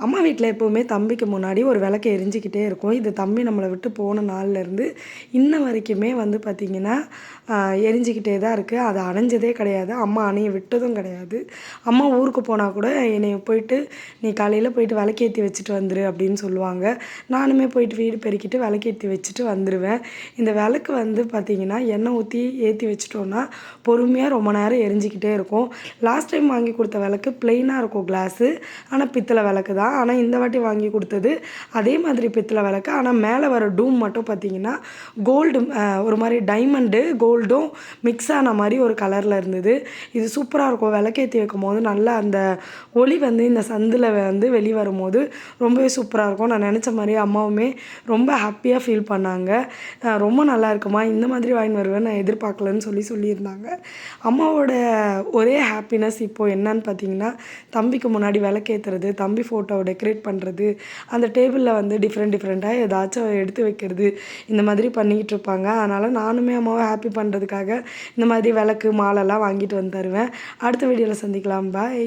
அம்மா வீட்ல எப்பவுமே தம்பிக்கு முன்னாடி ஒரு விளக்கு எரிஞ்சுக்கிட்டே இருக்கும். இது தம்பி நம்மள விட்டு போன நாள்லேருந்து இன்ன வரைக்குமே வந்து பார்த்திங்கன்னா, எரிஞ்சுக்கிட்டே தான் இருக்கு. அது அணைஞ்சதே கிடையாது. அம்மா அணைய விட்டதும் கிடையாது. அம்மா ஊருக்கு போனா கூட என்னைய போயிட்டு, "நீ காலையில போயிட்டு விளக்கேத்தி வச்சுட்டு வந்துரு" அப்படின்னு சொல்லுவாங்க. நானுமே போயிட்டு வீடு பெருக்கிட்டு விளக்கேத்தி வச்சுட்டு வந்துருவேன். இந்த விளக்கு வந்து பார்த்திங்கன்னா, எண்ணெய் ஊத்தி ஏத்தி வச்சுட்டோம்னா, பொறுமையா ரொம்ப நேரம் எரிஞ்சுக்கிட்டே இருக்கும். லாஸ்ட் டைம் வாங்கி குடுத்த விளக்கு பிளெயினா இருக்கும் கிளாஸு. ஆனா பித்தள விளக்கு தான். ஆனா இந்த வாட்டி வாங்கி குடுத்தது அதே மாதிரி பித்தள விளக்கு. ஆனா மேல வர டூம் மட்டும் பார்த்தீங்கன்னா, கோல்டு ஒரு மாரி டைமண்டு, கோல்டும் மிக்ஸ் ஆன மாரி ஒரு கலர்ல இருந்தது. இது சூப்பரா இருக்கும். விளக்கேத்தி வைக்கும்போது நல்லா அந்த ஒளி வந்து இந்த சந்துல வந்து வெளிவரும்போது ரொம்பவே சூப்பரா இருக்கும். நான் நெனச்ச மாரியே அம்மாவுமே ரொம்ப ஹாப்பியா ஃபீல் பண்ணாங்க. ரொம்ப நல்லாயிருக்கும்மா, இந்த மாதிரி வாங்கின்னு வருவேன்னு நான் எதிர்பார்க்கலன்னு சொல்லியிருந்தாங்க. அம்மாவோட ஒரே ஹாப்பினஸ் இப்போ என்னன்னு பார்த்தீங்கன்னா, தம்பிக்கு முன்னாடி விளக்கேத்துறது, தம்பி ஃபோட்டோவ டெக்கரேட் பண்ணுறது, அந்த டேபிள்ல வந்து டிஃப்ரெண்ட்டா ஏதாச்சும் எடுத்து வைக்கிறது, இந்த மாதிரி பண்ணிக்கிட்டு இருப்பாங்க. அதனால நானுமே அம்மாவ ஹாப்பி பண்ணுறதுக்காக இந்த மாதிரி விளக்கு, மாலைலாம் வாங்கிட்டு வந்து தருவேன். அடுத்த வீடியோல சந்திக்கலாம். பாய்.